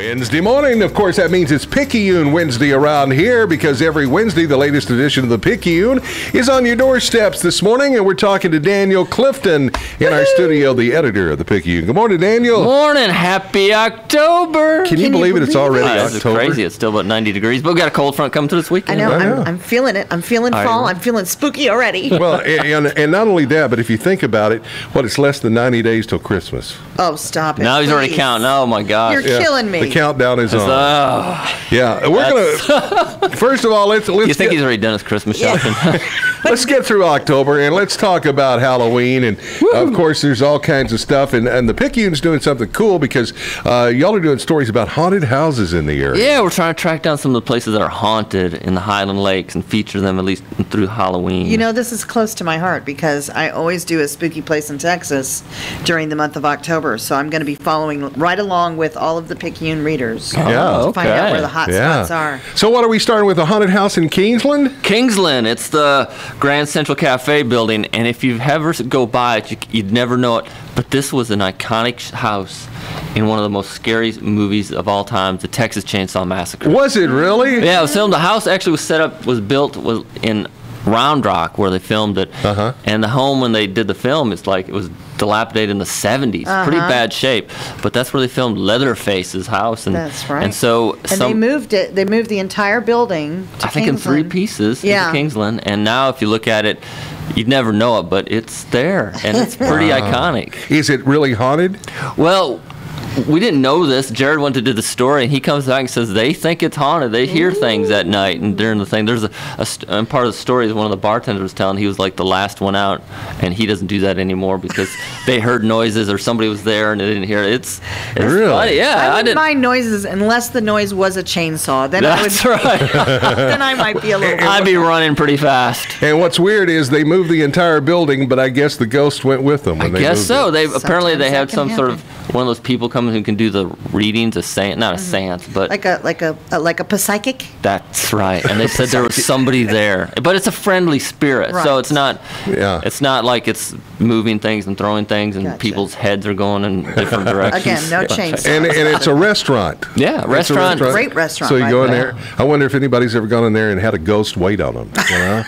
Wednesday morning, of course, that means it's Picayune Wednesday around here because every Wednesday, the latest edition of the Picayune is on your doorsteps this morning, and we're talking to Daniel Clifton in our studio, the editor of the Picayune. Good morning, Daniel. Morning. Happy October. Can you believe it? It's already October. October. It's crazy. It's still about 90 degrees, but we got a cold front coming through this weekend. I know. I'm feeling it. I'm feeling fall. I'm feeling spooky already. Well, and not only that, but if you think about it, it's less than 90 days till Christmas. Oh, stop it. Now he's already counting. Oh, my gosh. You're killing me. The countdown is on. Yeah, we're going to, first of all, let's you think he's already done his Christmas shopping? Let's get through October, and let's talk about Halloween. And, of course, there's all kinds of stuff. And the Picayune's doing something cool because y'all are doing stories about haunted houses in the area. Yeah, we're trying to track down some of the places that are haunted in the Highland Lakes and feature them at least through Halloween. You know, this is close to my heart because I always do a spooky place in Texas during the month of October. So I'm going to be following right along with all of the Picayune readers to find out where the hot spots are. So what are we starting with? A haunted house in Kingsland? Kingsland. It's the Grand Central Cafe building, and if you ever go by it, you'd never know it. But this was an iconic house in one of the most scary movies of all time, the Texas Chainsaw Massacre. Was it really? Yeah, it was filmed. The house actually was built in Round Rock, where they filmed it. And the home, when they did the film, it was dilapidated in the 70s. Pretty bad shape. But that's where they filmed Leatherface's house. And, that's right. And so they moved it. They moved the entire building to I think Kingsland. in 3 pieces to Kingsland. And now if you look at it, you'd never know it, but it's there. And it's pretty iconic. Is it really haunted? Well, we didn't know this. Jared went to do the story, and he comes back and says they think it's haunted. They hear things at night and during the thing. There's and part of the story is one of the bartenders was telling he was like the last one out, and he doesn't do that anymore because they heard noises or somebody was there and they didn't hear it. It's really funny. Yeah, I didn't mind noises unless the noise was a chainsaw. Then that's I would, right. Then I might be a little. I'd be running pretty fast. And what's weird is they moved the entire building, but I guess the ghost went with them. When I guess so. They apparently they had some sort of one of those people coming who can do the readings, not a seance, but like a psychic. That's right. And they said there was somebody there, but it's a friendly spirit, so it's not. It's not like it's moving things and throwing things, and people's heads are going in different directions. Again, no chainsaw. And it's a restaurant. Yeah, restaurant. Great restaurant. So you go in there. I wonder if anybody's ever gone in there and had a ghost wait on them. You know?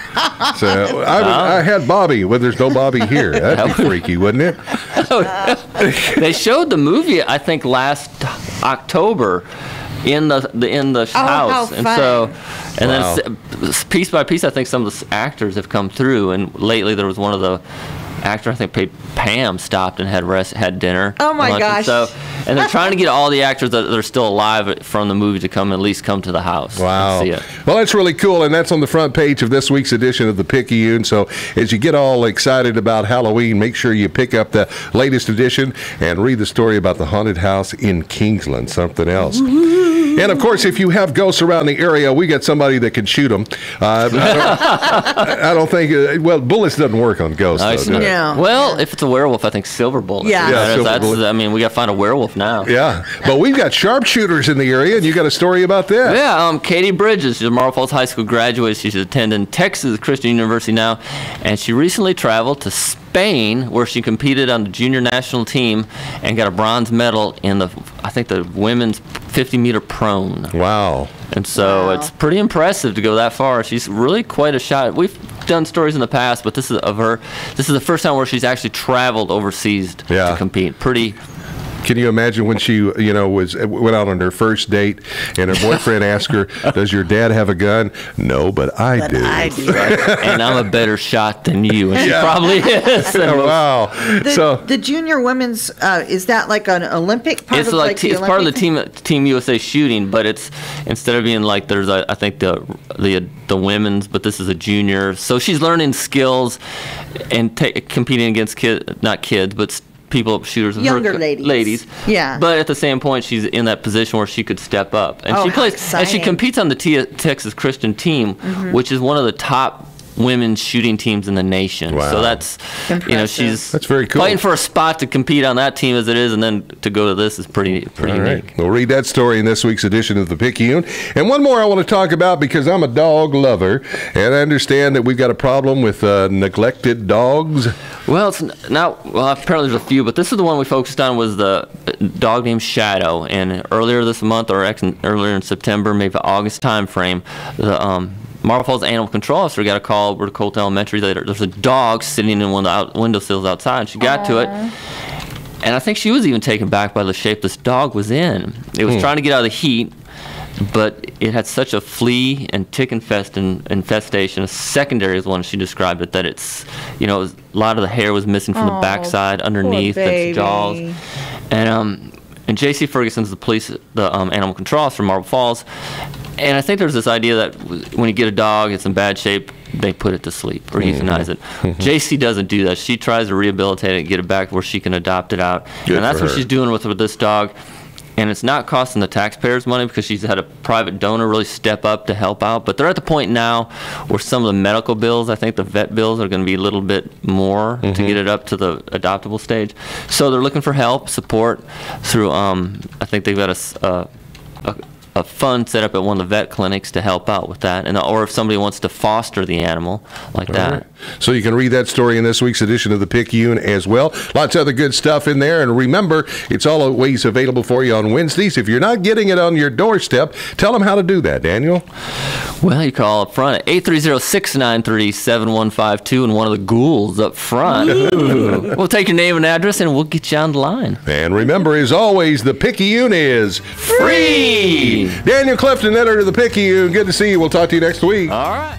So I had Bobby. Well, there's no Bobby here. That'd be freaky, wouldn't it? They showed the movie, I think, last October in the house, and so then piece by piece, I think some of the actors have come through, and lately there was one of the actor, I think Pam, stopped and had dinner. Oh my gosh! And they're trying to get all the actors that are still alive from the movie to at least come to the house. Wow! And see it. Well, that's really cool, and that's on the front page of this week's edition of the Picayune. So as you get all excited about Halloween, make sure you pick up the latest edition and read the story about the haunted house in Kingsland. Something else. And, of course, if you have ghosts around the area, we got somebody that can shoot them. I don't think, bullets doesn't work on ghosts, though, Well, if it's a werewolf, I think silver bullets. I mean, we got to find a werewolf now. Yeah, but we've got sharpshooters in the area, and you got a story about that. Yeah, Katie Bridges, she's a Marble Falls High School graduate. She's attending Texas Christian University now, and she recently traveled to Spain, where she competed on the junior national team and got a bronze medal in the women's 50-meter prone. Wow. And so it's pretty impressive to go that far. She's really quite a shot. We've done stories in the past, but this is the first time where she's actually traveled overseas to compete. Pretty. Can you imagine when she, went out on her first date and her boyfriend asked her, "Does your dad have a gun?" "No, but I do." And I'm a better shot than you, and she probably is. Wow. The junior women's is that like an Olympic part? It's it's part of the Team USA shooting, but it's instead of being like there's I think the women's, but this is a junior. So she's learning skills and competing against not kids, but people, shooters, younger ladies. Yeah. But at the same point, she's in that position where she could step up, and she plays, and she competes on the Texas Christian team, which is one of the top women's shooting teams in the nation. Wow. So that's, that's very cool. Fighting for a spot to compete on that team as it is, and then to go to this is pretty unique. Right. We'll read that story in this week's edition of the Picayune. And one more I want to talk about, because I'm a dog lover, and I understand that we've got a problem with neglected dogs. Well, it's not. Well, apparently there's a few, but this is the one we focused on, was the dog named Shadow. And earlier this month, or earlier in September, maybe August time frame, the Marble Falls Animal Control Officer got a call over to Colt Elementary that there's a dog sitting in one of the windowsills outside. She got to it, and I think she was even taken back by the shape this dog was in. It was trying to get out of the heat, but it had such a flea and tick infestation. A secondary is one she described it, that it's, a lot of the hair was missing from the backside, underneath its jaws. And J.C. Ferguson's the animal control officer from Marble Falls. And I think there's this idea that when you get a dog, it's in bad shape, they put it to sleep or euthanize it. J.C. doesn't do that. She tries to rehabilitate it and get it back where she can adopt it out. Good and that's for what her. She's doing with this dog. And it's not costing the taxpayers money, because she's had a private donor really step up to help out. But they're at the point now where some of the medical bills, I think the vet bills, are going to be a little bit more to get it up to the adoptable stage. So they're looking for help, support through, I think they've got a fund set up at one of the vet clinics to help out with that, or if somebody wants to foster the animal like that. Right. So you can read that story in this week's edition of the Picayune as well. Lots of other good stuff in there, and remember, it's always available for you on Wednesdays. If you're not getting it on your doorstep, tell them how to do that, Daniel. Well, you call up front at 830-693-7152, and one of the ghouls up front. We'll take your name and address, and we'll get you on the line. And remember, as always, the Picayune is free. Daniel Clifton, editor of the Picayune. Good to see you. We'll talk to you next week. All right.